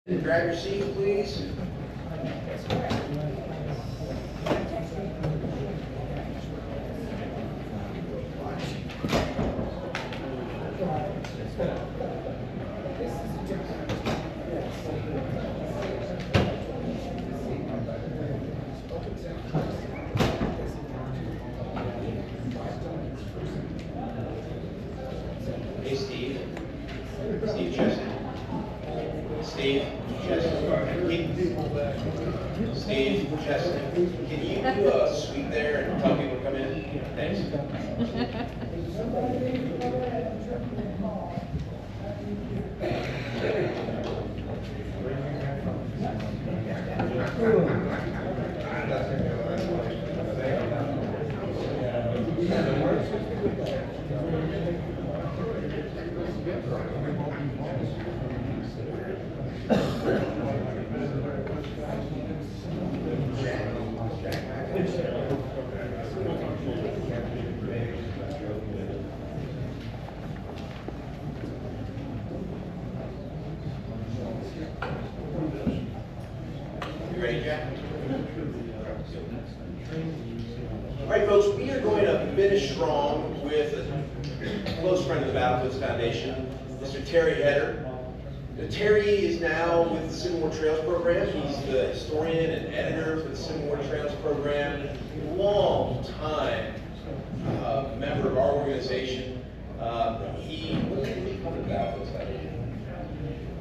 Grab your seats, please. Hey, Steve. Steve Chesson. Steve Chesson. Steve Chesson. Can you do a sweep there and tell people to come in? Thanks. You ready, Jack? All right, folks, we are going to finish strong with a close friend of the Battlefields Foundation, Mr. Terry Heder. Terry is now with the Civil War Trails Program. He's the historian and editor for the Civil War Trails Program. Long time member of our organization. When did he come to the Battlefields Foundation?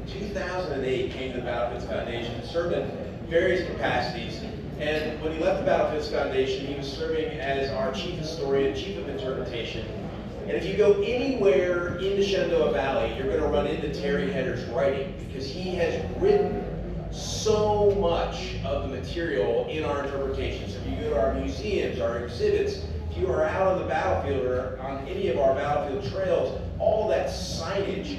2008 came to the Battlefields Foundation, served in various capacities. And when he left the Battlefields Foundation, he was serving as our chief historian, chief of interpretation. And if you go anywhere in the Shenandoah Valley, you're going to run into Terry Heder's writing, because he has written so much of the material in our interpretations. If you go to our museums, our exhibits, if you are out on the battlefield or on any of our battlefield trails, all that signage,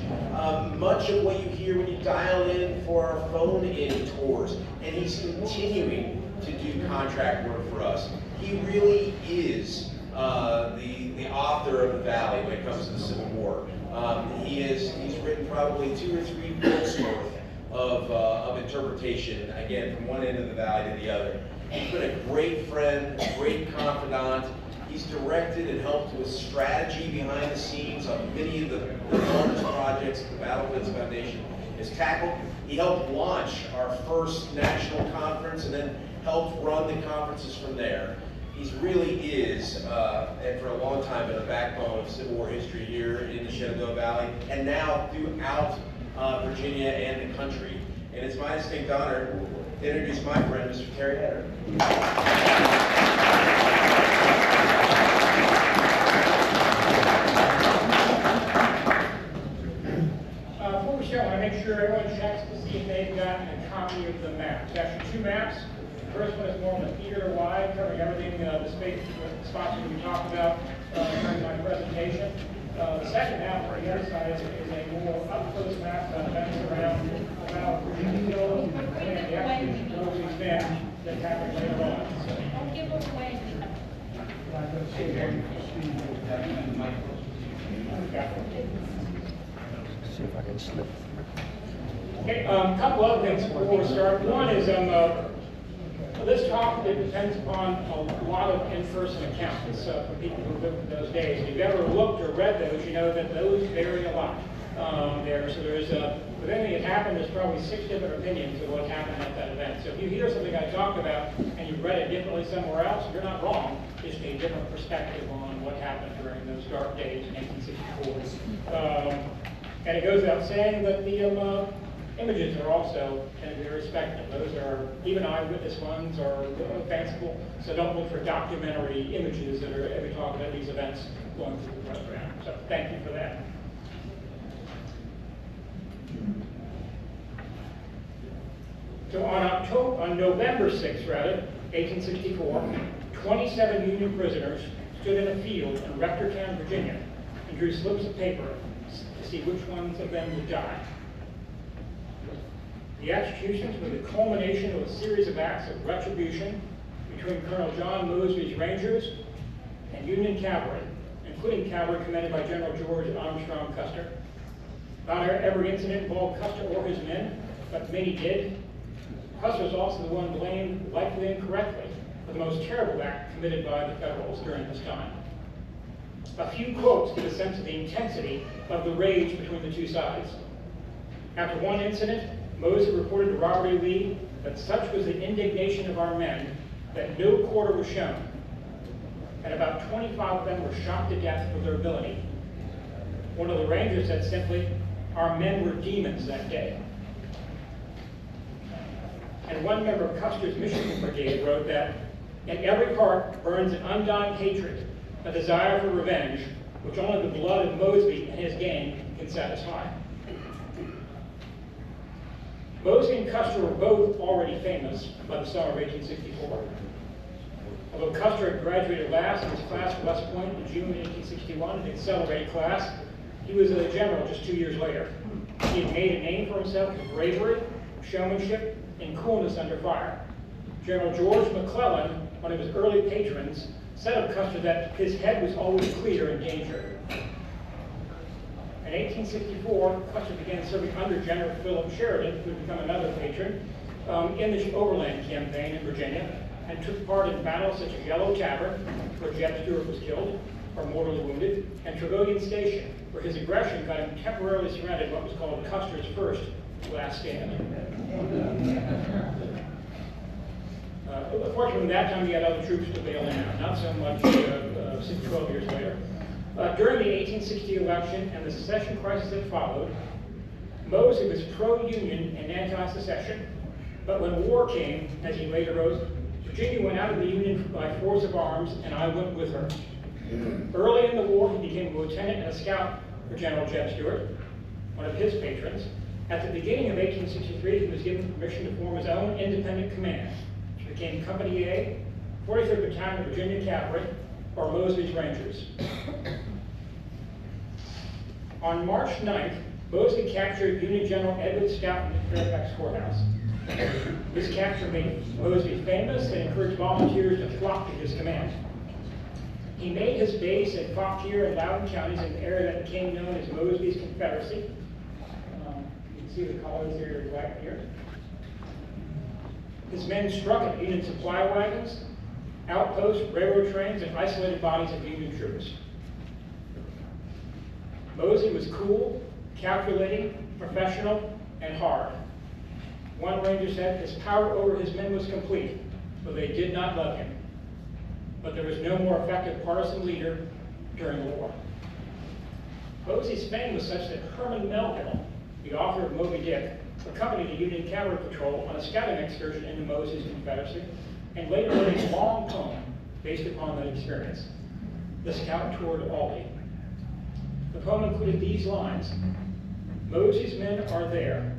much of what you hear when you dial in for our phone-in tours, and he's continuing to do contract work for us. He really is the author of the Valley when it comes to the Civil War. He's written probably 2 or 3 books worth of interpretation, again, from one end of the Valley to the other. He's been a great friend, a great confidant. He's directed and helped with strategy behind the scenes on many of the largest projects the Battlefields Foundation has tackled. He helped launch our first national conference and then helped run the conferences from there. He really is, and for a long time, been a backbone of Civil War history here in the Shenandoah Valley, and now throughout Virginia and the country. And it's my distinct honor to introduce my friend, Mr. Terry Heder. Before we start, I want to make sure everyone checks to see if they've gotten a copy of the map. There's actually 2 maps. The first one is more than a meter wide, covering everything, the spots that we talked about during my presentation. The second map on the other side is a more up-close map that bends around about Berryville and the execution event that happened later on. Don't give them away. See if I can slip. Okay, a couple other things before we start. One is this talk, it depends upon a lot of in-person accounts from people who lived in those days. If you've ever looked or read those, you know that those vary a lot there. So there's, with anything that happened, there's probably 6 different opinions of what happened at that event. So if you hear something I talked about and you've read it differently somewhere else, you're not wrong. Just a different perspective on what happened during those dark days in 1864. And it goes without saying that the images are also can be respected. Those are, even eyewitness ones are fanciful, so don't look for documentary images that are every talk about these events going through the program. So thank you for that. So on November 6th, 1864, 27 Union prisoners stood in a field in Rectortown, Virginia, and drew slips of paper to see which ones of them would die. The executions were the culmination of a series of acts of retribution between Colonel John Mosby's Rangers and Union cavalry, including cavalry commanded by General George Armstrong Custer. Not every incident involved Custer or his men, but many did. Custer was also the one blamed, likely incorrectly, for the most terrible act committed by the Federals during this time. A few quotes give a sense of the intensity of the rage between the two sides. After one incident, Mosby reported to Robert E. Lee that such was the indignation of our men that no quarter was shown, and about 25 of them were shot to death for their ability. One of the Rangers said simply, "Our men were demons that day." And one member of Custer's Michigan Brigade wrote that, "In every heart burns an undying hatred, a desire for revenge, which only the blood of Mosby and his gang can satisfy." Mosby and Custer were both already famous by the summer of 1864. Although Custer had graduated last in his class at West Point in June 1861, an accelerated class, he was a general just 2 years later. He had made a name for himself with bravery, showmanship, and coolness under fire. General George McClellan, one of his early patrons, said of Custer that his head was always clear in danger. In 1864, Custer began serving under General Philip Sheridan, who had become another patron, in the Overland Campaign in Virginia, and took part in battles such as Yellow Tavern, where Jeb Stuart was killed or mortally wounded, and Trevilian Station, where his aggression got him temporarily surrounded in what was called Custer's first last stand. Fortunately, at that time he had other troops to bail him out, not so much 12 years later. During the 1860 election and the secession crisis that followed, Mosby was pro-Union and anti-secession, but when war came, as he later wrote, "Virginia went out of the Union by force of arms, and I went with her." Early in the war, he became a lieutenant and a scout for General Jeb Stuart, one of his patrons. At the beginning of 1863, he was given permission to form his own independent command, which became Company A, 43rd Battalion Virginia Cavalry, or Mosby's Rangers. On March 9th, Mosby captured Union General Edward Stoughton at Fairfax Courthouse. This capture made Mosby famous and encouraged volunteers to flock to his command. He made his base at Fauquier and Loudoun counties in the area that became known as Mosby's Confederacy. You can see the colors here right here. His men struck at Union supply wagons, outposts, railroad trains, and isolated bodies of Union troops. Mosby was cool, calculating, professional, and hard. One ranger said his power over his men was complete, but they did not love him. But there was no more effective partisan leader during the war. Mosby's fame was such that Herman Melville, the author of Moby Dick, accompanied the Union Cavalry Patrol on a scouting excursion into Mosby's Confederacy, and later wrote a long poem based upon that experience, "The Scout Toward Aldie." The poem included these lines: "Mosby's men are there,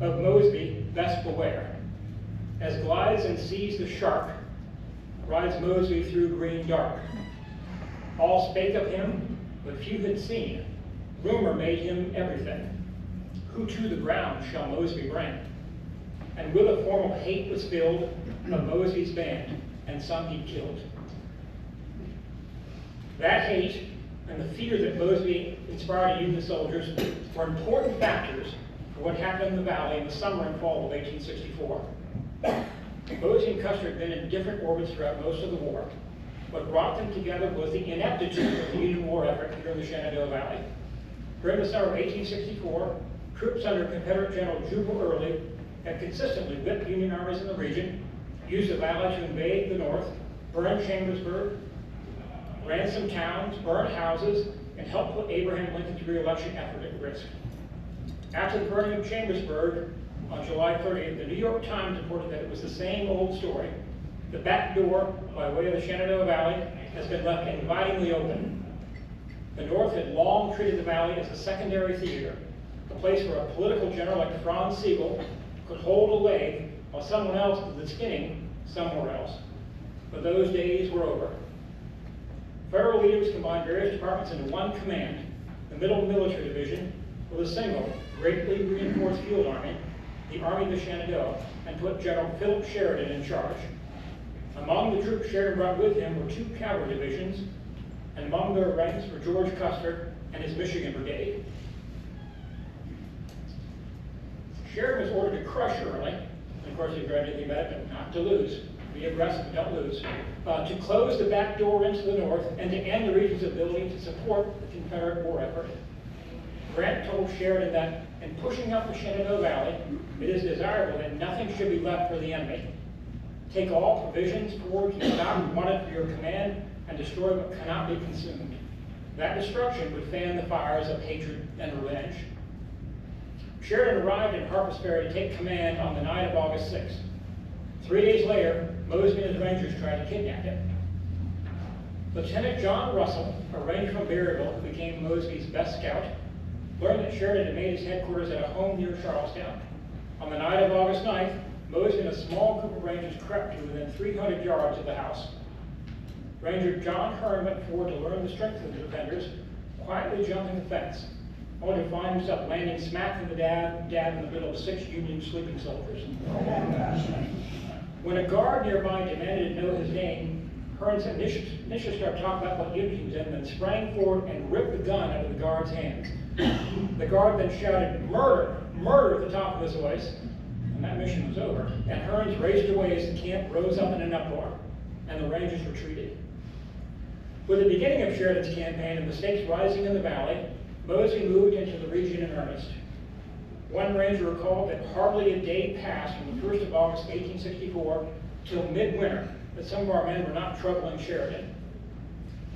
of Mosby best beware. As glides and sees the shark, rides Mosby through green dark. All spake of him, but few had seen. Rumor made him everything. Who to the ground shall Mosby bring? And with a formal hate was filled of Mosby's band, and some he killed." That hate and the fear that Mosby inspired Union soldiers were important factors for what happened in the Valley in the summer and fall of 1864. Mosby and Custer had been in different orbits throughout most of the war. What brought them together was the ineptitude of the Union war effort here in the Shenandoah Valley. During the summer of 1864, troops under Confederate General Jubal Early had consistently whipped Union armies in the region, used the valley to invade the north, burn Chambersburg, ransom towns, burn houses, and help put Abraham Lincoln's re-election effort at risk. After the burning of Chambersburg on July 30th, the New York Times reported that it was the same old story. The back door, by way of the Shenandoah Valley, has been left invitingly open. The North had long treated the valley as a secondary theater, a place where a political general like Franz Sigel could hold a leg while someone else did the skinning somewhere else. But those days were over. Federal leaders combined various departments into one command, the Middle Military Division, with a single, greatly reinforced field army, the Army of the Shenandoah, and put General Philip Sheridan in charge. Among the troops Sheridan brought with him were 2 cavalry divisions, and among their ranks were George Custer and his Michigan Brigade. Sheridan was ordered to crush Early, and of course he read anything about it, but not to lose. Be aggressive, but don't lose. To close the back door into the north and to end the region's ability to support the Confederate war effort. Grant told Sheridan that in pushing up the Shenandoah Valley, it is desirable that nothing should be left for the enemy. Take all provisions, forage, and stock wanted for your command, and destroy what cannot be consumed. That destruction would fan the fires of hatred and revenge. Sheridan arrived in Harper's Ferry to take command on the night of August 6th. 3 days later, Mosby and his Rangers tried to kidnap him. Lieutenant John Russell, a ranger from Berryville who became Mosby's best scout, learned that Sheridan had made his headquarters at a home near Charlestown. On the night of August 9th, Mosby and a small group of Rangers crept to within 300 yards of the house. Ranger John Hearn went forward to learn the strength of the defenders, quietly jumping the fence, only to find himself landing smack in the dab in the middle of 6 Union sleeping soldiers. When a guard nearby demanded to know his name, Hearn initially started talking about what unit he was in, then sprang forward and ripped the gun out of the guard's hands. The guard then shouted, "Murder! Murder!" at the top of his voice, and that mission was over. And Hearns raced away as the camp rose up in an uproar, and the Rangers retreated. With the beginning of Sheridan's campaign and the stakes rising in the valley, Mosby moved into the region in earnest. One ranger recalled that hardly a day passed from the 1st of August 1864 till midwinter that some of our men were not troubling Sheridan.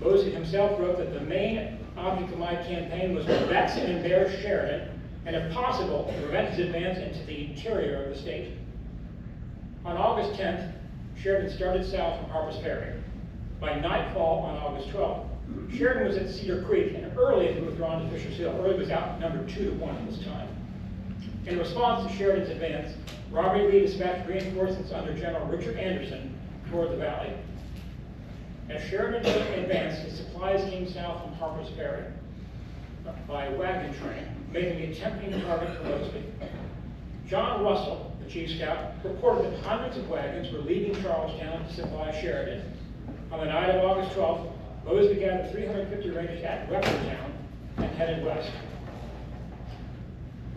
Mosby himself wrote that the main object of my campaign was to vex and embarrass Sheridan, and if possible, to prevent his advance into the interior of the state. On August 10th, Sheridan started south from Harper's Ferry. By nightfall on August 12th, Sheridan was at Cedar Creek, and Early had withdrawn to Fisher's Hill. Early was outnumbered 2-1 at this time. In response to Sheridan's advance, Robert Lee dispatched reinforcements under General Richard Anderson toward the valley. As Sheridan advanced, his supplies came south from Harper's Ferry by wagon train, making a tempting target for Mosby. John Russell, the chief scout, reported that hundreds of wagons were leaving Charlestown to supply Sheridan. On the night of August 12th, Mosby gathered 350 Rangers at Weapontown and headed west.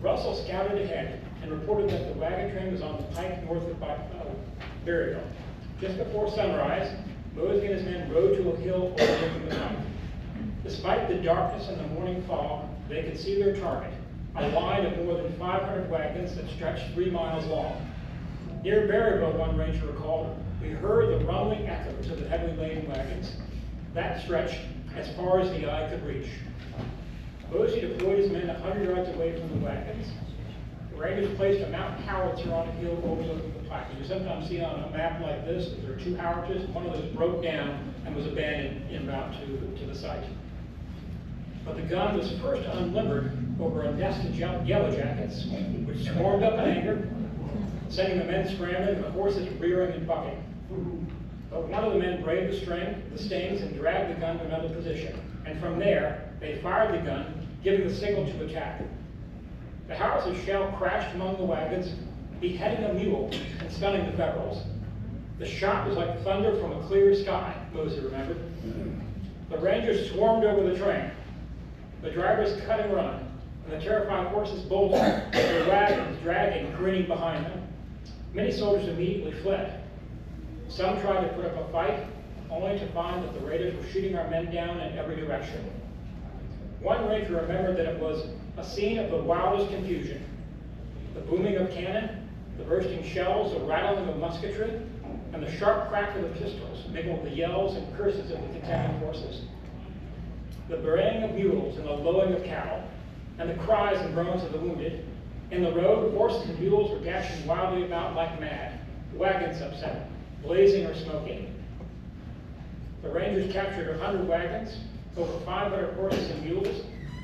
Russell scouted ahead and reported that the wagon train was on the pike north of Berryville. Just before sunrise, Mosby and his men rode to a hill overlooking the pike. Despite the darkness and the morning fog, they could see their target, a line of more than 500 wagons that stretched 3 miles long. Near Berryville, one ranger recalled, we heard the rumbling echoes of the heavily laden wagons. That stretched as far as the eye could reach. Mosby deployed his men 100 yards away from the wagons. The Rangers placed a mountain howitzer on a hill overlooking the pike. You sometimes see on a map like this that there are 2 howitzers. One of those broke down and was abandoned en route to the site. But the gun was first unlimbered over a nest of yellow jackets, which swarmed up in anger, sending the men scrambling and the horses rearing and bucking. But one of the men braved the stings and dragged the gun to another position. And from there, they fired the gun, giving the signal to attack. The howitzer's shell crashed among the wagons, beheading a mule and stunning the Federals. The shot was like thunder from a clear sky, Mosby remembered. The Rangers swarmed over the train. The drivers cut and run, and the terrified horses bolted, their wagons dragging, grinning behind them. Many soldiers immediately fled. Some tried to put up a fight, only to find that the raiders were shooting our men down in every direction. One ranger remembered that it was a scene of the wildest confusion. The booming of cannon, the bursting shells, the rattling of musketry, and the sharp crack of the pistols mingled with the yells and curses of the contending forces. The braying of mules and the lowing of cattle, and the cries and groans of the wounded. In the road, horses and mules were dashing wildly about like mad, wagons upset, blazing or smoking. The Rangers captured 100 wagons, over 500 horses and mules,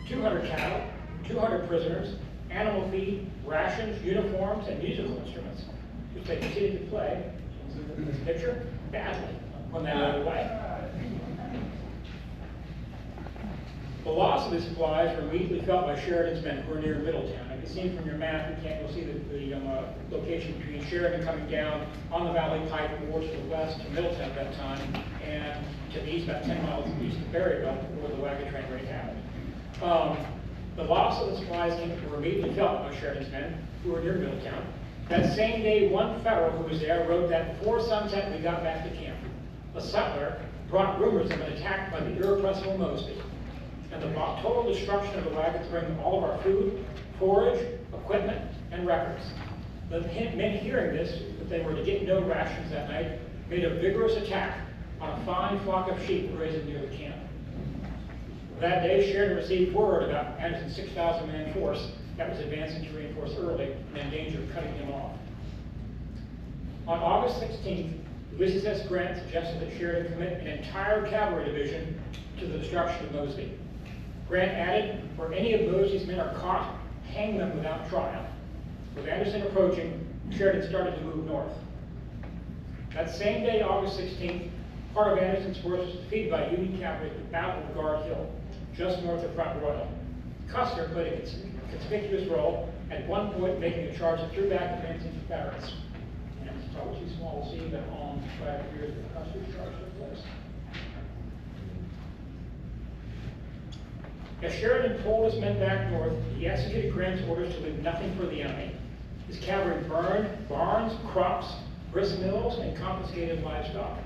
200 cattle, 200 prisoners, animal feed, rations, uniforms, and musical instruments, which they continued to play, in this picture, badly when they rode away. The loss of the supplies were immediately felt by Sheridan's men who were near Middletown. You can see from your map, you'll see the location between Sheridan coming down on the Valley Pike more to the west to Middletown at that time, and to the east, about 10 miles east of Berryville, where the wagon train already happened. The loss of the supplies were immediately felt by Sheridan's men, who were near Middletown. That same day, one Federal who was there wrote that before sunset we got back to camp. A sutler brought rumors of an attack by the irrepressible Mosby, and the total destruction of the wagons bringing all of our food, forage, equipment, and records. The men hearing this, that they were to get no rations that night, made a vigorous attack on a fine flock of sheep grazing near the camp. That day, Sheridan received word about Anderson's 6,000-man force that was advancing to reinforce Early and in danger of cutting him off. On August 16th, Ulysses S. Grant suggested that Sheridan commit an entire cavalry division to the destruction of Mosby. Grant added, where any of Mosby's men are caught, hang them without trial. With Anderson approaching, Sheridan started to move north. That same day, August 16th, part of Anderson's force was defeated by Union cavalry at the Battle of Guard Hill, just north of Front Royal. Custer played a conspicuous role, at one point making a charge that threw back advancing Confederates. And it's probably too small to see, but on 5 years that Custer's charge took place. As Sheridan pulled his men back north, he executed Grant's orders to leave nothing for the enemy. His cavalry burned barns, crops, grist mills, and confiscated livestock.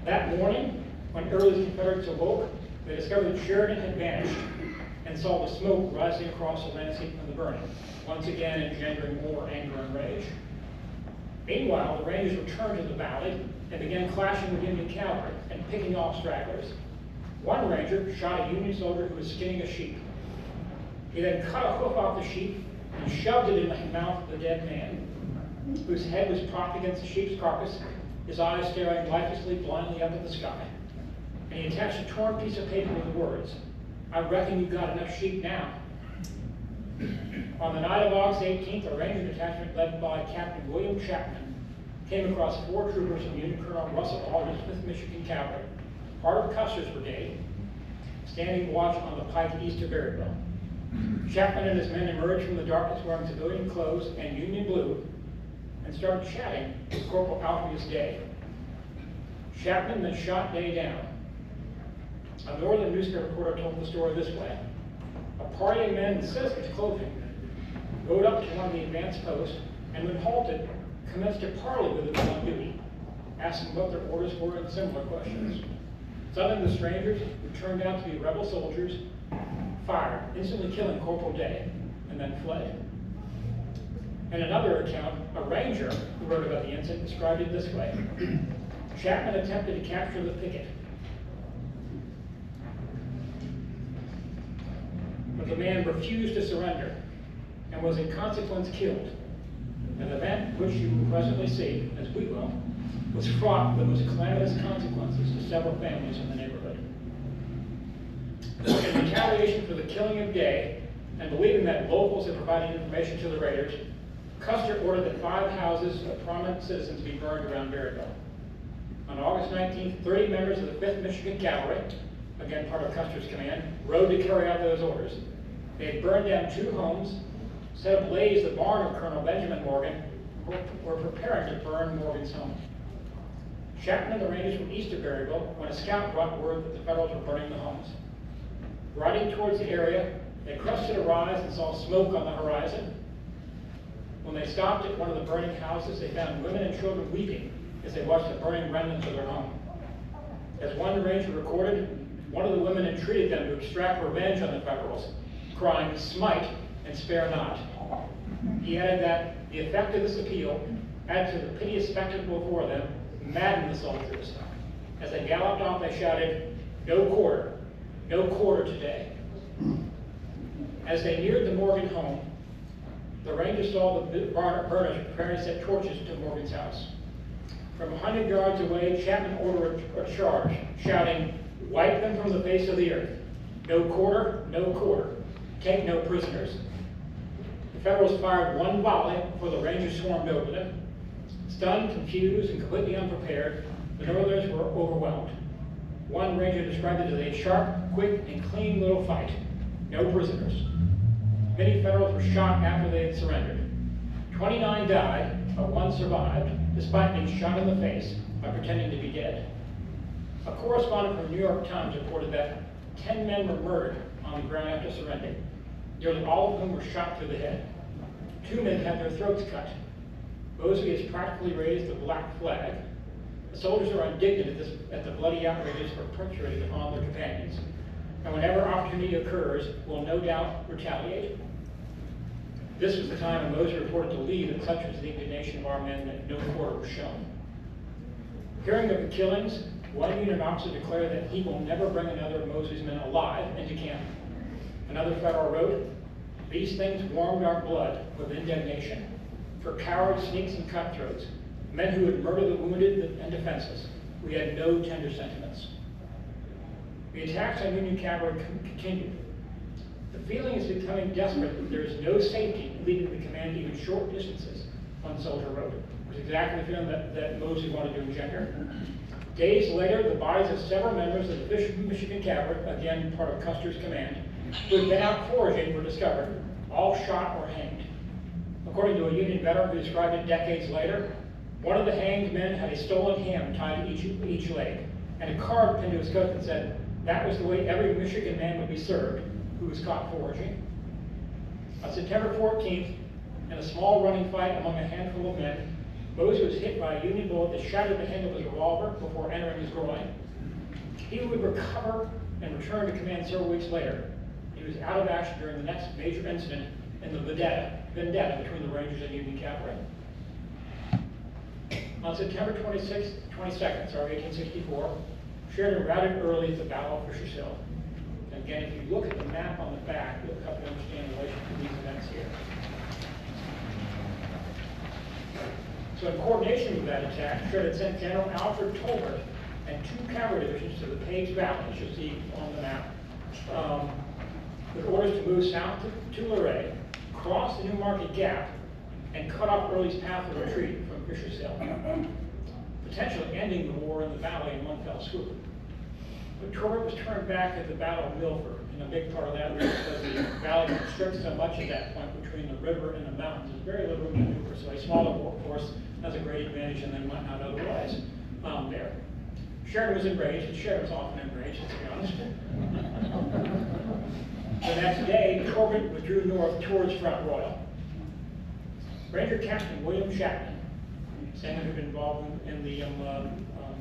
That morning, when Early's Confederates awoke, they discovered that Sheridan had vanished and saw the smoke rising across the landscape from the burning, once again engendering more anger and rage. Meanwhile, the Rangers returned to the valley and began clashing with Union cavalry and picking off stragglers. One Ranger shot a Union soldier who was skinning a sheep. He then cut a hoof off the sheep and shoved it in the mouth of the dead man, whose head was propped against the sheep's carcass, his eyes staring lifelessly blindly up at the sky. And he attached a torn piece of paper with the words, "I reckon you've got enough sheep now." On the night of August 18th, a Ranger detachment led by Captain William Chapman came across 4 troopers from Union Colonel Russell Aldridge's 5th Michigan Cavalry, part of Custer's brigade, standing watch on the pike east of Berryville. Chapman and his men emerged from the darkness wearing civilian clothes and Union blue and started chatting with Corporal Alpheus Day. Chapman then shot Day down. A northern newspaper reporter told the story this way. A party of men in citizens' clothing rode up to one of the advanced posts and when halted, commenced to parley with the men on duty, asking what their orders were and similar questions. Suddenly the strangers, who turned out to be rebel soldiers, fired, instantly killing Corporal Day, and then fled. In another account, a ranger who wrote about the incident described it this way. Chapman attempted to capture the picket, but the man refused to surrender and was in consequence killed. An event which you will presently see, as we will, was fraught with the most calamitous consequences to several families in the neighborhood. In retaliation for the killing of Day, and believing that locals had provided information to the raiders, Custer ordered that 5 houses of prominent citizens be burned around Berryville. On August 19th, 30 members of the 5th Michigan Cavalry, again part of Custer's command, rode to carry out those orders. They had burned down 2 homes, set ablaze the barn of Colonel Benjamin Morgan, who were preparing to burn Morgan's home. Chapman and the Rangers from east of Berryville when a scout brought word that the Federals were burning the homes. Riding towards the area, they crested a rise and saw smoke on the horizon. When they stopped at one of the burning houses, they found women and children weeping as they watched the burning remnants of their home. As one Ranger recorded, one of the women entreated them to extract revenge on the Federals, crying, "Smite and spare not." He added that the effect of this appeal, added to the piteous spectacle before them, maddened the soldiers. As they galloped off, they shouted, no quarter today." As they neared the Morgan home, the Rangers saw the burners preparing to set torches to Morgan's house. From 100 yards away, Chapman ordered a charge, shouting, "Wipe them from the face of the earth. No quarter, take no prisoners." The Federals fired 1 volley before the Rangers swarmed over them. Stunned, confused, and completely unprepared, the Northerners were overwhelmed. One Ranger described it as a sharp, quick, and clean little fight. No prisoners. Many Federals were shot after they had surrendered. 29 died, but 1 survived, despite being shot in the face by pretending to be dead. A correspondent from the New York Times reported that 10 men were murdered on the ground after surrendering. nearly all of whom were shot through the head. 2 men had their throats cut. Mosby has practically raised the black flag. The soldiers are indignant at the bloody outrages perpetrated upon their companions, and whenever opportunity occurs, will no doubt retaliate. This was the time when Mosby reported to Lee that such was the indignation of our men that no quarter was shown. Hearing of the killings, one Union officer declared that he will never bring another of Mosby's men alive into camp. Another Federal wrote, "These things warmed our blood with indignation. For cowards, sneaks, and cutthroats, men who would murder the wounded and defenseless, we had no tender sentiments." The attacks on Union cavalry continued. The feeling is becoming desperate that there is no safety in leaving the command even short distances, one soldier wrote. It was exactly the feeling that Mosby wanted to engender. Days later, the bodies of several members of the Michigan Cavalry, again part of Custer's command, who had been out foraging, were discovered, all shot or hanged. According to a Union veteran who described it decades later, one of the hanged men had a stolen ham tied to each leg, and a card pinned to his coat that said, "That was the way every Michigan man would be served who was caught foraging." On September 14th, in a small running fight among a handful of men, Mosby was hit by a Union bullet that shattered the handle of his revolver before entering his groin. He would recover and return to command several weeks later. He was out of action during the next major incident in the vendetta between the Rangers and Union cavalry. On September 22nd, 1864, Sheridan routed early at the Battle of Fisher's Hill. And again, if you look at the map on the back, you'll come to understand the relation to these events here. So in coordination with that attack, Sheridan sent General Alfred Tolbert and 2 cavalry divisions to the Page Valley, as you'll see on the map, with orders to move south to Luray, cross the New Market Gap, and cut off Early's path of retreat from Fisher's Hill, potentially ending the war in the valley in one fell swoop. But Tolbert was turned back at the Battle of Milford, and a big part of that was because the valley constricts so much at that point between the river and the mountains. There's very little room to maneuver, so a smaller force has a great advantage and they might not otherwise there. Sheridan was enraged, and Sheridan was often enraged, let's be honest. The next day, Tolbert withdrew north towards Front Royal. Ranger Captain William Chapman, same who had been involved in the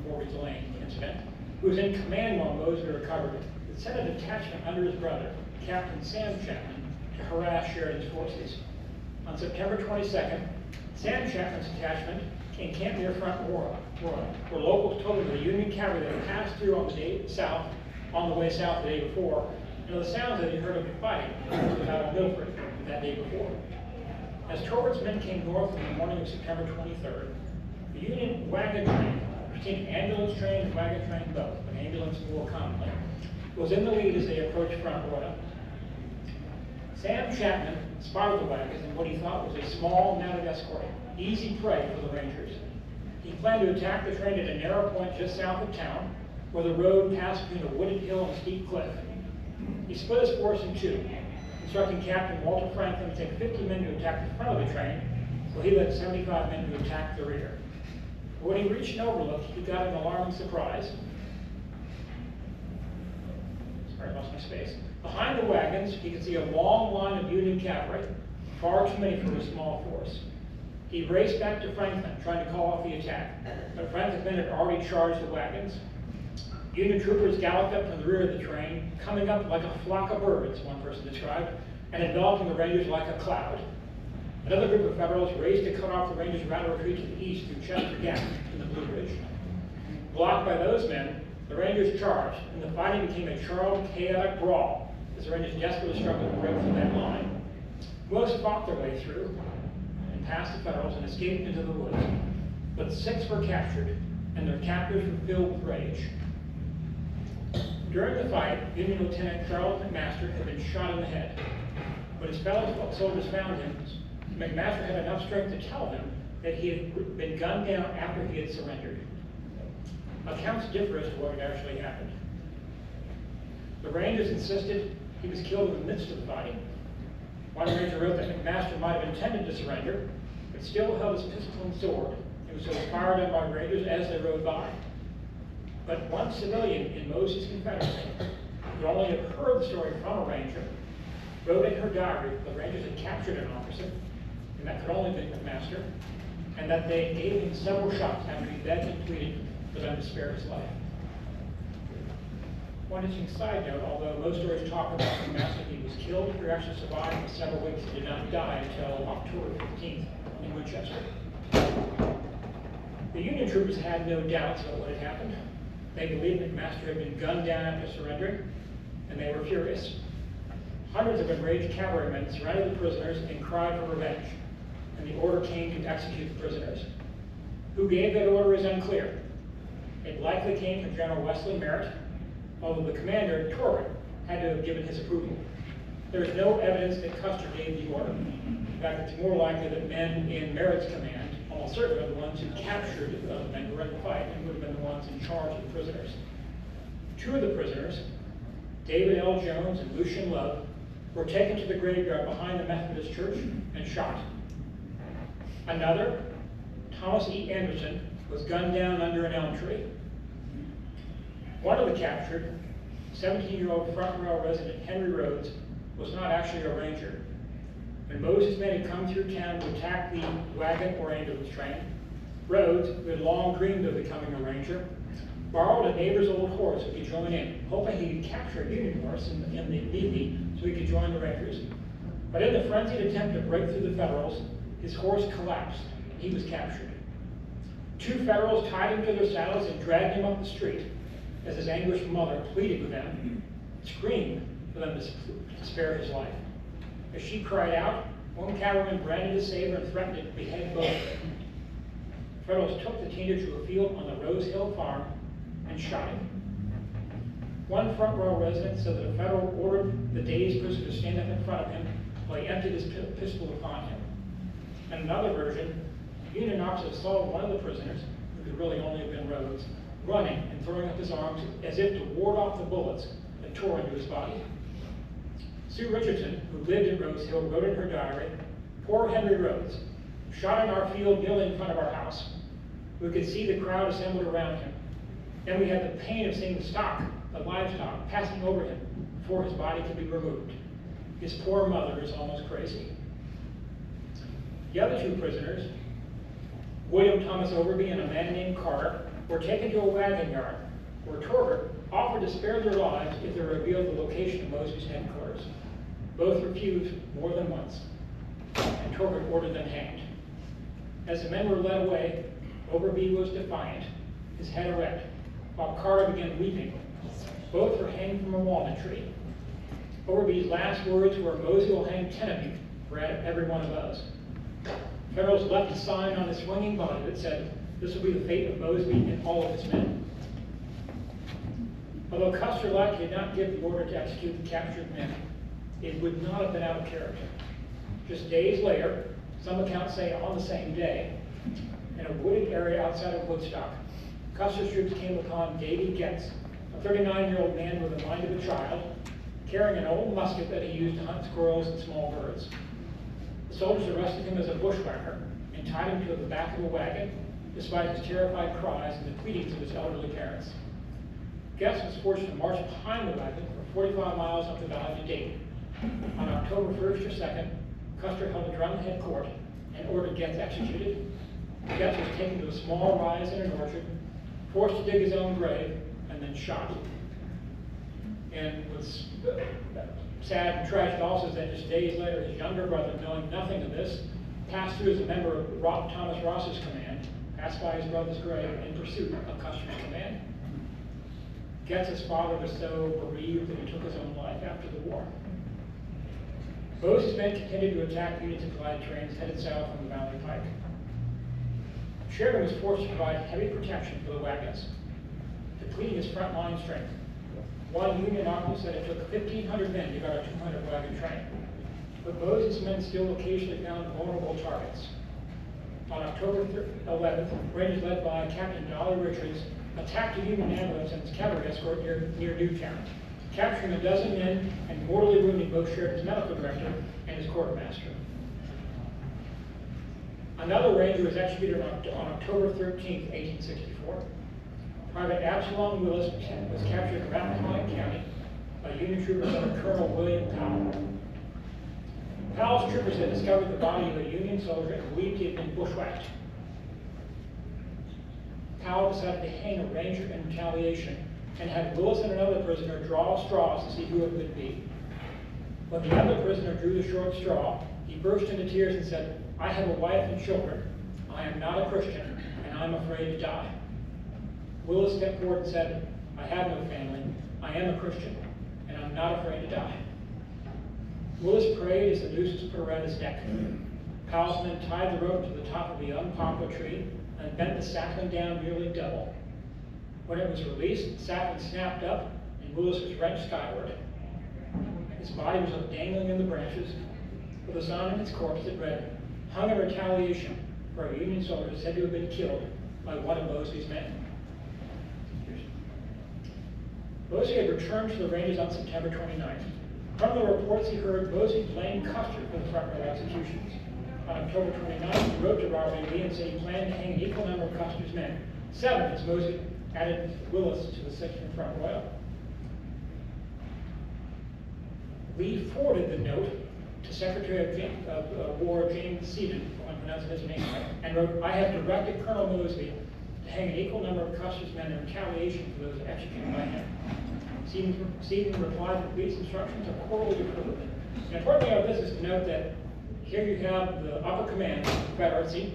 Morgan's Lane incident, who was in command while Mosby recovered, had sent a detachment under his brother, Captain Sam Chapman, to harass Sheridan's forces. On September 22nd, Sam Chapman's detachment encamped near Front Royal, where locals told him the Union cavalry that had passed through on the way south the day before, and the sounds that he heard of the fighting out of Milford that day before. As Tolbert's men came north in the morning of September 23rd, the Union wagon train, we've seen ambulance train and wagon train both, but ambulance more commonly, was in the lead as they approached Front Royal. Sam Chapman spotted the wagons in what he thought was a small mounted escort, easy prey for the Rangers. He planned to attack the train at a narrow point just south of town, where the road passed between a wooded hill and a steep cliff. He split his force in 2, instructing Captain Walter Franklin to take 50 men to attack the front of the train, while he led 75 men to attack the rear. But when he reached an overlook, he got an alarming surprise. Sorry, I lost my space. Behind the wagons, he could see a long line of Union cavalry, far too many for a small force. He raced back to Franklin, trying to call off the attack, but Franklin's men had already charged the wagons. Union troopers galloped up from the rear of the train, coming up like a flock of birds, one person described, and enveloping the Rangers like a cloud. Another group of Federals raced to cut off the Rangers' route of retreat to the east through Chester Gap in the Blue Ridge. Blocked by those men, the Rangers charged, and the fighting became a chaotic brawl as the Rangers desperately struggled to break through that line. Most fought their way through and past the Federals and escaped into the woods, but 6 were captured, and their captors were filled with rage. During the fight, Union Lieutenant Charles McMaster had been shot in the head. When his fellow soldiers found him, McMaster had enough strength to tell them that he had been gunned down after he had surrendered. Accounts differ as to what had actually happened. The Rangers insisted he was killed in the midst of the fighting. One Ranger wrote that McMaster might have intended to surrender, but still held his pistol and sword. It was fired on by Rangers as they rode by. But one civilian in Mosby's Confederacy, who only had heard the story from a Ranger, wrote in her diary that the Rangers had captured an officer, and that could only be McMaster, and that they gave him several shots after he begged and pleaded for them to spare his life. One interesting side note, although most stories talk about McMaster, he was killed, he actually survived for several weeks. He did not die until October 15th in Winchester. The Union troopers had no doubts about what had happened. They believed McMaster had been gunned down after surrendering, and they were furious. Hundreds of enraged cavalrymen surrounded the prisoners and cried for revenge, and the order came to execute the prisoners. Who gave that order is unclear. It likely came from General Wesley Merritt, although the commander, Torben, had to have given his approval. There is no evidence that Custer gave the order. In fact, it's more likely that men in Merritt's command, almost certainly are the ones who captured the men who were in the fight and would have been the ones in charge of the prisoners. Two of the prisoners, David L. Jones and Lucian Love, were taken to the graveyard behind the Methodist church and shot. Another, Thomas E. Anderson, was gunned down under an elm tree. One of the captured, 17-year-old front row resident Henry Rhodes, was not actually a ranger. When Moses' men had come through town to attack the wagon or ambulance train, Rhodes, who had long dreamed of becoming a ranger, borrowed a neighbor's old horse so he could join in, hoping he could capture a Union horse in the Navy so he could join the Rangers. But in the frenzied attempt to break through the Federals, his horse collapsed and he was captured. Two Federals tied him to their saddles and dragged him up the street as his anguished mother pleaded with them, screamed for them to spare his life. As she cried out, one cavalryman branded his saber and threatened to behead both. The Federals took the teenager to a field on the Rose Hill farm and shot him. One front row resident said that a Federal ordered the dazed prisoner to stand up in front of him while he emptied his pistol upon him. And another version, the Union officer saw one of the prisoners, who could really only have been Rhodes, running and throwing up his arms as if to ward off the bullets that tore into his body. Sue Richardson, who lived in Rose Hill, wrote in her diary, "Poor Henry Rhodes, shot in our field nearly in front of our house. We could see the crowd assembled around him. Then we had the pain of seeing the livestock, passing over him before his body could be removed. His poor mother is almost crazy." The other two prisoners, William Thomas Overby and a man named Carter, were taken to a wagon yard where Torber offered to spare their lives if they revealed the location of Mosby's headquarters. Both refused more than once, and Torber ordered them hanged. As the men were led away, Overby was defiant, his head erect, while Carter began weeping. Both were hanged from a walnut tree. Overby's last words were, "Mosby will hang 10 of you for every one of us." Federals left a sign on the swinging body that said, "This will be the fate of Mosby and all of his men." Although Custer likely did not give the order to execute the captured men, it would not have been out of character. Just days later, some accounts say on the same day, in a wooded area outside of Woodstock, Custer's troops came upon Davy Getz, a 39-year-old man with the mind of a child, carrying an old musket that he used to hunt squirrels and small birds. The soldiers arrested him as a bushwhacker and tied him to the back of a wagon, despite his terrified cries and the pleadings of his elderly parents. Getz was forced to march behind the wagon for 45 miles up the valley to Dayton. On October 1st or 2nd, Custer held a drumhead court and ordered Getz executed. Getz was taken to a small rise in an orchard, forced to dig his own grave, and then shot. And what's sad and tragic also is that just days later, his younger brother, knowing nothing of this, passed through as a member of Thomas Ross's command, passed by his brother's grave in pursuit of Custer's command. Getz's father was so bereaved that he took his own life after the war. Mosby's men continued to attack Union supply trains headed south from the Valley Pike. Sheridan was forced to provide heavy protection for the wagons, depleting his front line strength. One Union officer said it took 1,500 men to guard a 200 wagon train, but Mosby's men still occasionally found vulnerable targets. On October 11th, Rangers led by Captain Dolly Richards attacked a Union ambulance and its cavalry escort near Newtown, capturing a dozen men and mortally wounding both Sheridan's medical director and his quartermaster. Another Ranger was executed on October 13th, 1864. Private Absalom Willis was captured in Rappahannock County by Union troopers under Colonel William Powell. Powell's troopers had discovered the body of a Union soldier and believed he had been bushwhacked. Powell decided to hang a ranger in retaliation and had Willis and another prisoner draw straws to see who it would be. When the other prisoner drew the short straw, he burst into tears and said, "I have a wife and children. I am not a Christian, and I'm afraid to die." Willis stepped forward and said, "I have no family. I am a Christian, and I'm not afraid to die." Willis prayed as the nooses put around his neck. Powell's men tied the rope to the top of the young poplar tree and bent the sapling down nearly double. When it was released, the sapling snapped up and Willis was wrenched skyward. His body was left dangling in the branches with a sign on its corpse that read, "Hung in retaliation for a Union soldier said to have been killed by one of Mosby's men." Mosby had returned to the ranges on September 29th. From the reports he heard, Mosby blamed Custer for the front row executions. On October 29th, he wrote to Robert Lee and said he planned to hang an equal number of Custer's men, 7 as Mosby added Willis to the 6th and front row. Lee forwarded the note to Secretary of War James Seaton, if I'm pronouncing his name right, and wrote, "I have directed Colonel Mosby to hang an equal number of Custer's men in retaliation for those executed by him." Seaton replied that Lee's instructions are cordially approved. And importantly, our business to note that here you have the upper command of the Confederacy,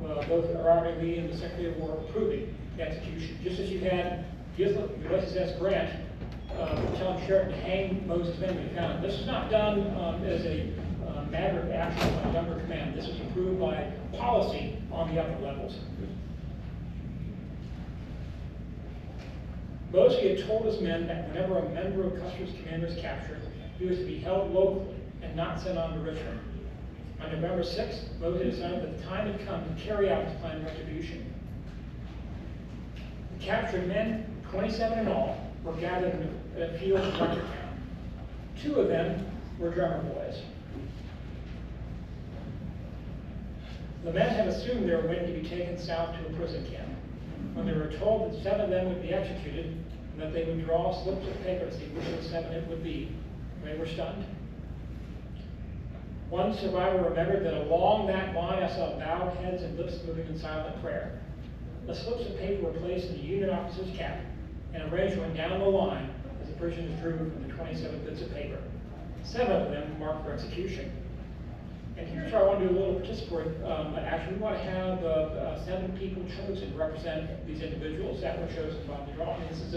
both Robert Lee and the Secretary of War approving the execution, just as you had Ulysses S. Grant telling Sheridan to hang Moses' men when he found him. This was not done as a matter of action by younger command. This was approved by policy on the upper levels. Mosby had told his men that whenever a member of Custer's command was captured, he was to be held locally and not sent on to Richmond. On November 6th, Mosby decided that the time had come to carry out his planned retribution. The captured men, 27 in all, were gathered in a field in Ruthertown. 2 of them were drummer boys. The men had assumed they were waiting to be taken south to a prison camp. When they were told that 7 of them would be executed and that they would draw slips of paper to see which of the 7 it would be, they were stunned. One survivor remembered that along that line I saw bowed heads and lips moving in silent prayer. The slips of paper were placed in the Union officer's cap, and a range went down the line as the prisoners drew from the 27 bits of paper. 7 of them marked for execution. And here's where I want to do a little participatory action. We want to have 7 people chosen to represent these individuals that were chosen by the drawing. This is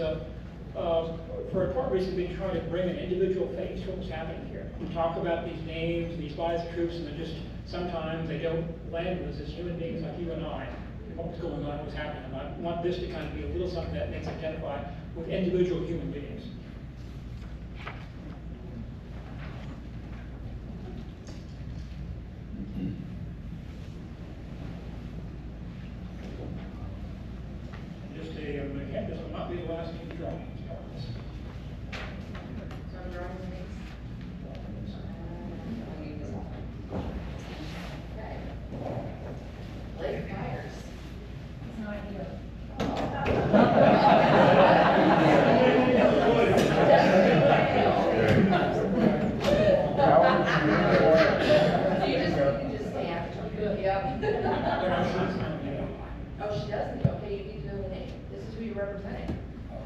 for important reasons, we've been trying to bring an individual face to what's happening here. We talk about these names, these bodies of troops, and they're just, sometimes they don't land with us as human beings like you and I. What's going on, what's happening. And I want this to kind of be a little something that makes us identify with individual human beings. Just a hint, this will not be the last few drawings. Late fires. It's not here. You just stand. Yep. Oh, she doesn't? Okay, you need to know the name. This is who you're representing.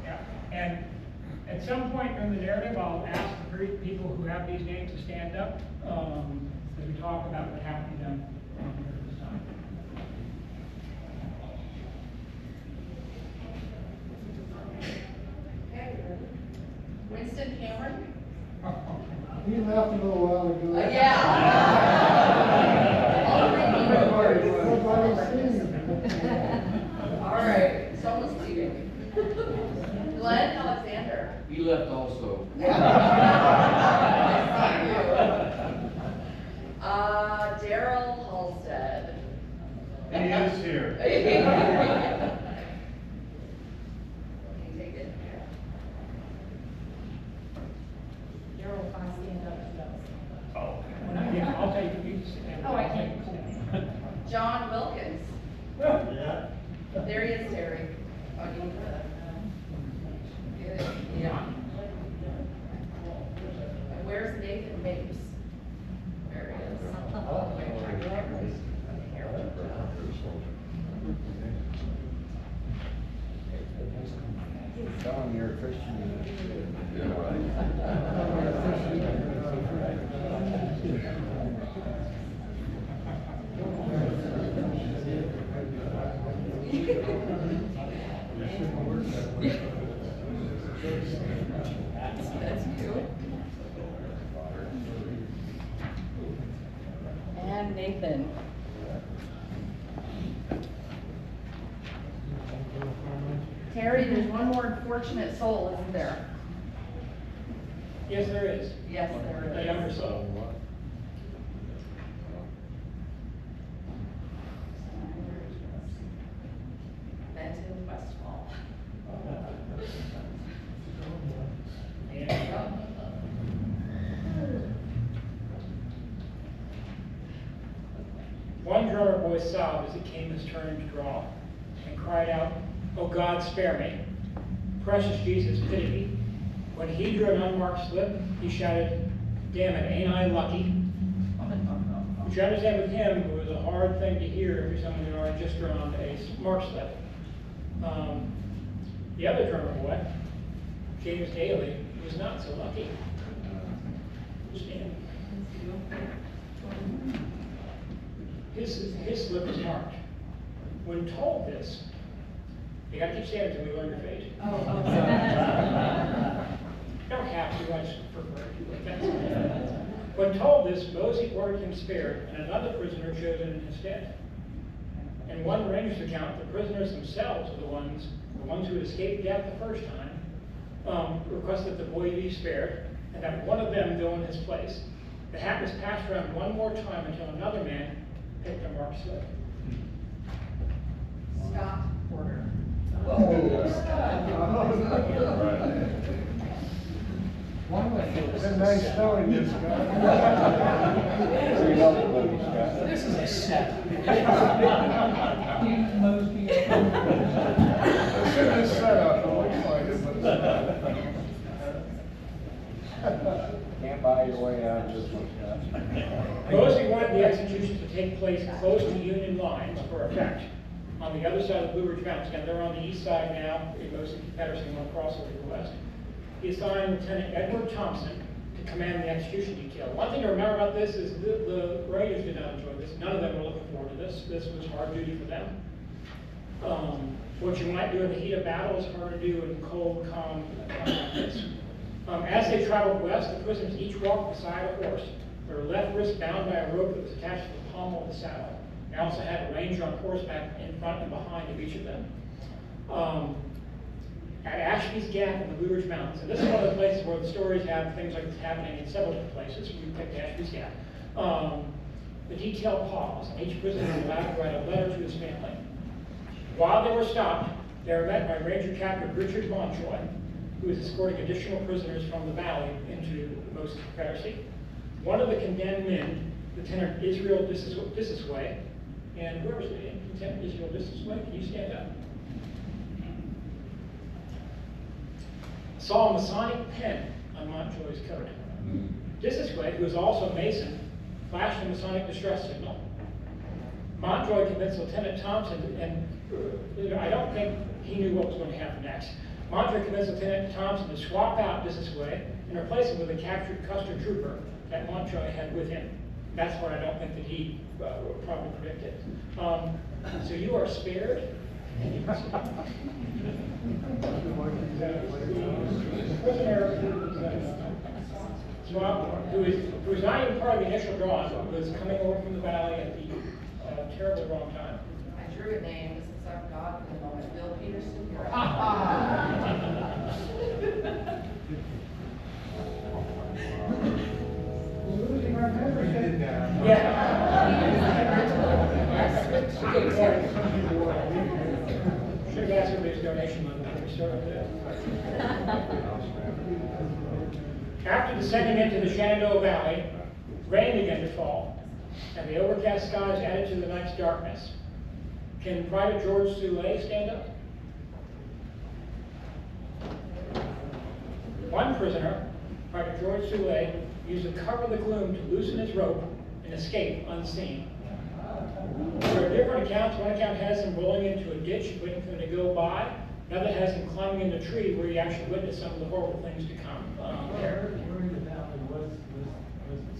Yeah. And at some point in the narrative, I'll ask the 3 people who have these names to stand up as we talk about what happened to them here this time. Okay. Winston Cameron. He left a little while ago. Yeah. All right, someone's leaving. Glenn Alexander. He left also. Daryl Halstead. He is here. Can you take it? Daryl, if I stand up, Oh. Yeah, I'll take you. Oh, I can't. John Wilkins. Yeah. There he is, Terry. Oh, you need that? Good, yeah. And where's Nathan Mapes? There he is. on your Christian. Yeah, right. That's you. And Nathan. Terry, there's one more unfortunate soul, isn't there? Yes, there is. Yes, there A is. younger soul. Benton Westfall. And one drummer boy sobbed as it came his turn to draw, and cried out, "Oh God, spare me. Precious Jesus, pity me." When he drew an unmarked slip, he shouted, "Damn it, ain't I lucky?" Which I understand with him, it was a hard thing to hear for someone who already just drawn a marked slip. The other drummer boy, James Daly, was not so lucky. Stand. His slip was marked. When told this, you gotta keep standing until we learn your fate. Oh, You don't have to, I just prefer to. When told this, Mosby ordered him spared, and another prisoner chosen in his stead. In one ranger's account, the prisoners themselves are the ones who had escaped death the first time, requested the boy be spared, and that one of them go in his place. The hat was passed around one more time until another man picked a marked slip. Scott Porter. It's a nice knowing this guy. This is a set. Mosby. It's in this setup, it looks like it, but it's not. Can't buy your way out of this one, Scott. Mosby wanted the execution to take place close to Union lines for effect, on the other side of the Blue Ridge Mountains. Now, they're on the east side now, it goes to Confederacy and went across over to the west. He assigned Lieutenant Edward Thompson to command the execution detail. One thing to remember about this is the Rangers did not enjoy this. None of them were looking forward to this. This was hard duty for them. What you might do in the heat of battle is hard to do in cold, calm times like this. As they traveled west, the prisoners each walked beside a horse, their left wrist bound by a rope that was attached to the pommel of the saddle. They also had a ranger on horseback in front and behind of each of them. At Ashby's Gap in the Blue Ridge Mountains, and this is one of the places where the stories have things like this happening in several different places. We picked Ashby's Gap. The detail paused, and each prisoner was allowed to write a letter to his family. While they were stopped, they were met by Ranger Captain Richard Montjoy, who was escorting additional prisoners from the valley into the Mosby Confederacy. One of the condemned men, Lieutenant Israel Dissisway, and where was the Lieutenant Israel Dissisway? Can you stand up? Saw a Masonic pen on Montjoy's coat. Dissisway, who was also a Mason, flashed a Masonic distress signal. Montjoy convinced Lieutenant Thompson, and I don't think he knew what was going to happen next. Montjoy convinced Lieutenant Thompson to swap out Dissisway and replace him with a captured Custer trooper that Montjoy had with him. That's what I don't think that he probably predicted. So you are spared. Prisoner who is not even part of the initial drawing, was coming over from the valley at the terribly wrong time. I drew a name, this is our God for the moment, Bill Peterson. You're Losing our membership now. Should have asked everybody's donation money before we started that. After descending into the Shenandoah Valley, rain began to fall, and the overcast skies added to the night's darkness. Can Private George Soule stand up? One prisoner, Private George Soule, used the cover of the gloom to loosen his rope and escape unseen. There are different accounts. One account has him rolling into a ditch, waiting for him to go by. Another has him climbing in a tree where he actually witnessed some of the horrible things to come. Where in the valley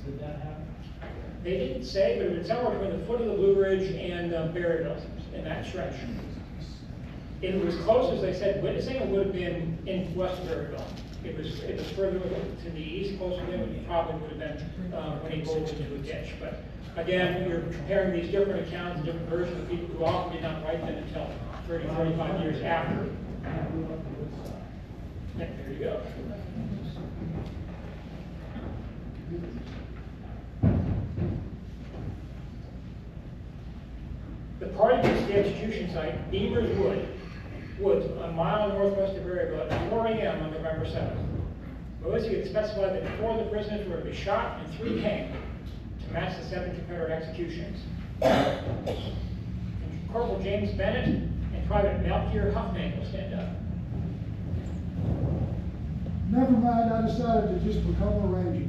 did that happen? They didn't say, but it was somewhere between the foot of the Blue Ridge and Berryville, in that stretch. If it was close, as they said, witnessing, it would have been in west of Berryville. It was further to the east, closer to him, it probably would have been when he rolled into a ditch. But again, you're comparing these different accounts and different versions of people who often did not write them until 30, 35 years after. Yeah, there you go. The party reached the execution site, Beamer's Woods, a mile northwest of Berryville, at 4 a.m. on November 7th. Mosby had specified that 4 of the prisoners were to be shot and 3 hanged to match the 7 Confederate executions. And Corporal James Bennett and Private Melchior Huffman will stand up. Never mind, I decided to just become a ranger.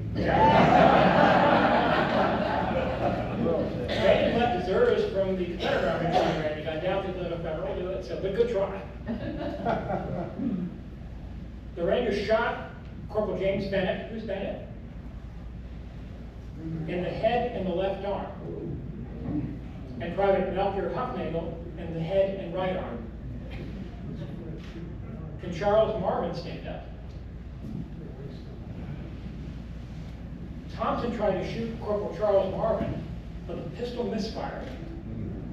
They had left deserters from the Confederate Army to the Rangers. I doubt they'd let a Federal do it, so, but good try. The Rangers shot Corporal James Bennett, who's Bennett? In the head and the left arm. And Private Melchior Huffnagel in the head and right arm. Can Charles Marvin stand up? Thompson tried to shoot Corporal Charles Marvin, but the pistol misfired,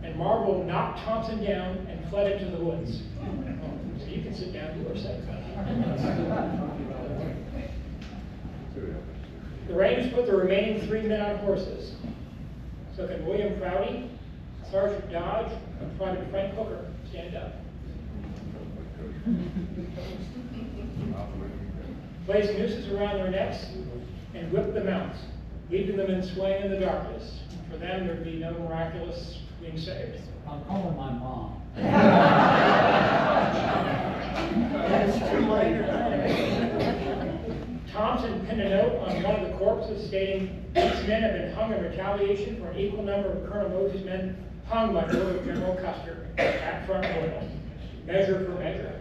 and Marvin knocked Thompson down and fled into the woods. So you can sit down, you are safe. The Rangers put the remaining 3 men on horses. So can William Prouty, Sergeant Dodge, and Private Frank Hooker stand up? Place nooses around their necks and whip the mounts, leaving them in swaying in the darkness. For them, there'd be no miraculous being saved. I'm calling my mom. Thompson pinned a note on one of the corpses stating, "These men have been hung in retaliation for an equal number of Colonel Mosby's men hung by order of General Custer at Front Royal. Measure for measure."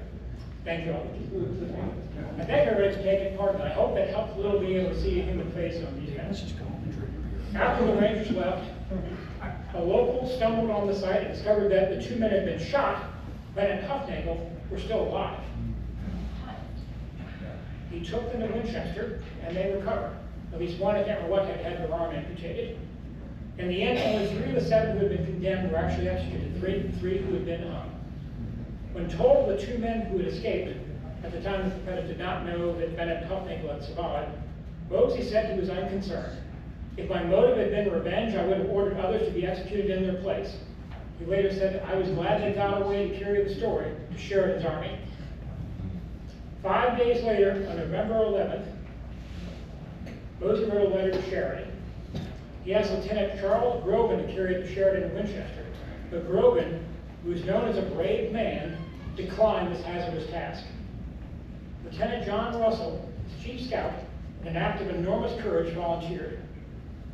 Thank you all. I thank everybody for taking part, and I hope that helps a little being able to see a human face on these guys. After the Rangers left, a local stumbled on the site and discovered that the 2 men had been shot, but at Huffnagel were still alive. He took them to Winchester, and they recovered. At least one, I can't remember what, had their arm amputated. In the end, only 3 of the 7 who had been condemned were actually executed, 3 who had been hung. When told of the 2 men who had escaped, at the time the Confederates did not know that Bennett and Huffnagel had survived, Mosby said he was unconcerned. "If my motive had been revenge, I would have ordered others to be executed in their place." He later said, "I was glad they got away to carry the story to Sheridan's army." 5 days later, on November 11th, Mosby wrote a letter to Sheridan. He asked Lieutenant Charles Grogan to carry it to Sheridan in Winchester, but Grogan, who was known as a brave man, declined this hazardous task. Lieutenant John Russell, his chief scout, in an act of enormous courage, volunteered.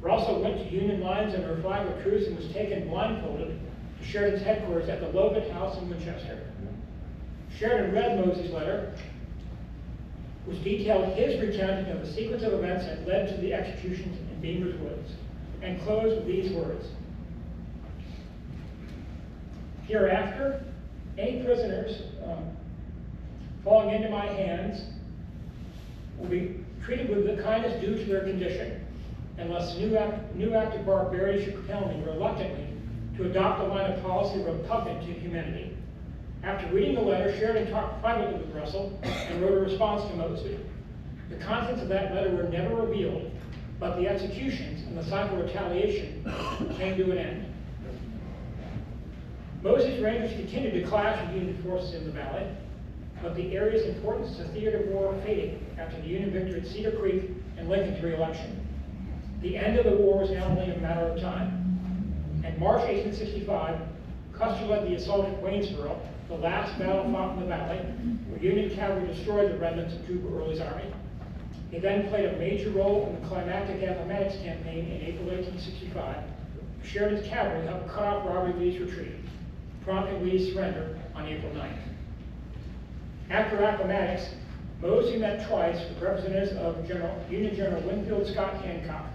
Russell went to Union lines under a flag of truce and was taken blindfolded to Sheridan's headquarters at the Logan House in Winchester. Sheridan read Mosby's letter, which detailed his recounting of the sequence of events that led to the executions in Beamer's Woods, and closed with these words: "Hereafter, any prisoners falling into my hands will be treated with the kindness due to their condition, unless new act of barbarity should compel me reluctantly to adopt a line of policy repugnant to humanity." After reading the letter, Sheridan talked privately with Russell and wrote a response to Mosby. The contents of that letter were never revealed, but the executions and the cycle of retaliation came to an end. Mosby's Rangers continued to clash with Union forces in the valley, but the area's importance as a theater of war faded after the Union victory at Cedar Creek and Lincoln's re-election. The end of the war was now only a matter of time. In March 1865, Custer led the assault at Waynesboro, the last battle fought in the valley, where Union cavalry destroyed the remnants of Juba Early's army. He then played a major role in the climactic Appomattox campaign in April 1865. Sheridan's cavalry helped cut off Robert Lee's retreat, prompting Lee's surrender on April 9th. After Appomattox, Mosby met twice with representatives of Union General Winfield Scott Hancock,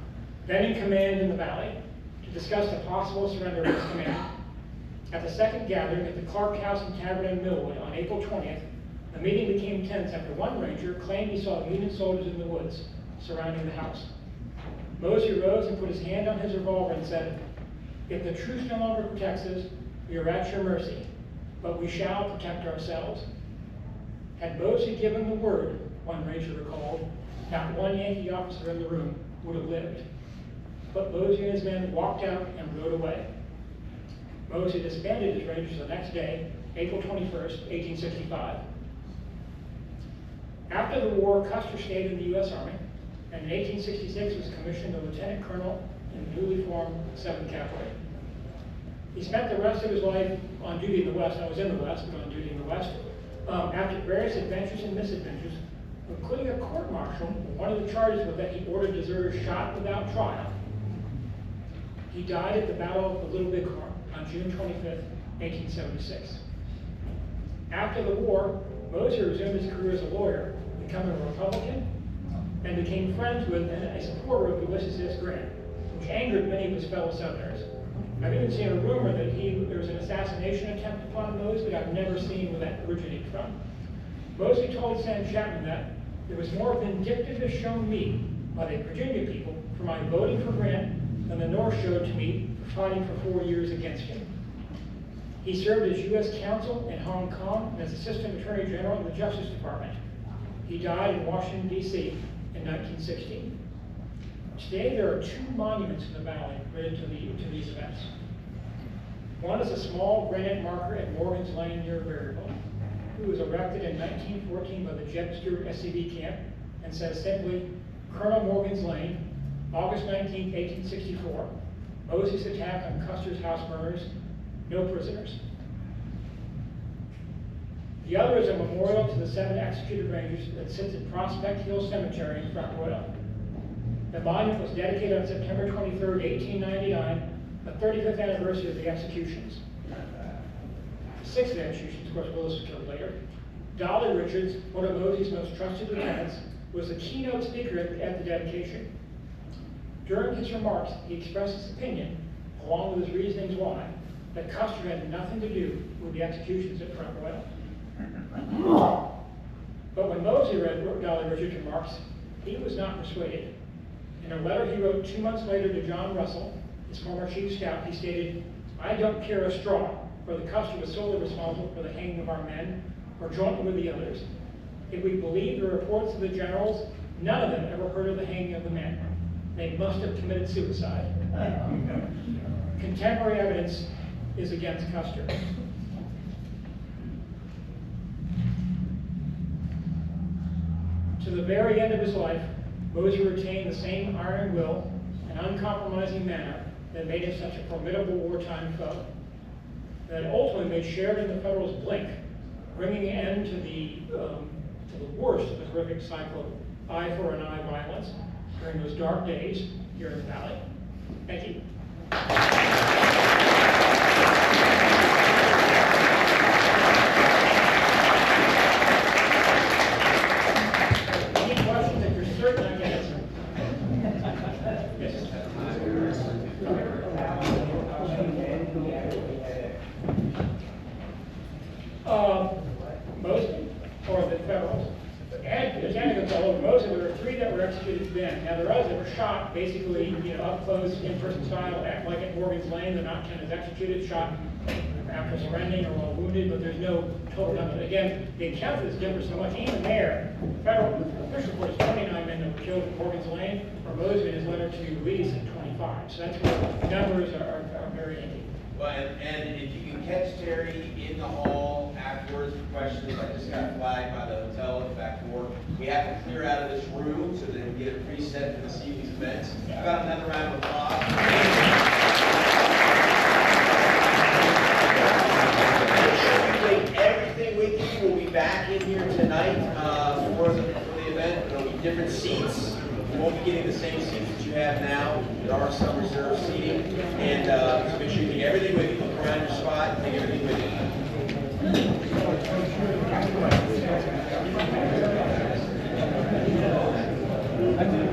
then in command in the Valley, to discuss the possible surrender of his command. At the second gathering at the Clark House and Tavern in Millwood on April 20th, the meeting became tense after one ranger claimed he saw Union soldiers in the woods surrounding the house. Mosby rose and put his hand on his revolver and said, "If the truce no longer protects us, we are at your mercy, but we shall protect ourselves." Had Mosby given the word, one ranger recalled, not one Yankee officer in the room would have lived. But Mosby and his men walked out and rode away. Mosby disbanded his rangers the next day, April 21st, 1865. After the war, Custer stayed in the U.S. Army, and in 1866 was commissioned a lieutenant colonel in the newly formed 7th Cavalry. He spent the rest of his life on duty in the West. I was in the West, but on duty in the West. After various adventures and misadventures, including a court-martial, one of the charges was that he ordered deserters shot without trial. He died at the Battle of the Little Bighorn on June 25th, 1876. After the war, Mosby resumed his career as a lawyer, becoming a Republican, and became friends with and a supporter of Ulysses S. Grant, which angered many of his fellow Southerners. I've even seen a rumor that there was an assassination attempt upon Mosby, but I've never seen where that originated from. Mosby told Sam Chapman that there was more vindictiveness shown me by the Virginia people for my voting for Grant than the North showed to me for fighting for 4 years against him. He served as U.S. Counsel in Hong Kong and as Assistant Attorney General in the Justice Department. He died in Washington, D.C. in 1916. Today, there are 2 monuments in the Valley related to these events. One is a small granite marker at Morgan's Lane near Berryville, who was erected in 1914 by the Jeb Stuart SCV camp and says simply, "Colonel Morgan's Lane, August 19, 1864, Mosby's attack on Custer's house burners, no prisoners." The other is a memorial to the 7 executed rangers that sits at Prospect Hill Cemetery in Front Royal. The monument was dedicated on September 23, 1899, the 35th anniversary of the executions. The 6th executions, of course, Willis was killed later. Dolly Richards, one of Mosby's most trusted lieutenants, was the keynote speaker at the dedication. During his remarks, he expressed his opinion, along with his reasonings why, that Custer had nothing to do with the executions at Front Royal. But when Mosby read Dolly Richards' remarks, he was not persuaded. In a letter he wrote 2 months later to John Russell, his former chief scout, he stated, "I don't care a straw whether Custer was solely responsible for the hanging of our men or jointly with the others. If we believe the reports of the generals, none of them ever heard of the hanging of the men. They must have committed suicide." Contemporary evidence is against Custer. To the very end of his life, Mosby retained the same iron will and uncompromising manner that made him such a formidable wartime foe, that ultimately made Sheridan and the Federals blink, bringing an end to the worst of the horrific cycle of eye for an eye violence during those dark days here in the Valley. Thank you. Any questions that you're certain I can answer? Yes. Mosby or the Federals? There's anecdotes all over. Mosby, there were 3 that were executed then. Now, there are others that were shot, basically, up close, in-person style, like at Morgan's Lane. They're not counted as executed, shot after surrendering or while wounded, but there's no total number. Again, the account of this differs so much. Even there, the federal official report is 29 men that were killed at Morgan's Lane, or Mosby in his letter to Lee said 25. So that's where the numbers are very interesting. Well, and if you can catch Terry in the hall afterwards for questions, I just got flagged by the hotel at the back door. We have to clear out of this room so that we can get it preset for this evening's events. How about another round of applause? Make sure you take everything with you. We'll be back in here tonight for the event. There'll be different seats. You won't be getting the same seats that you have now. There are some reserved seating. And so make sure you take everything with you. Look around your spot and take everything with you. I did.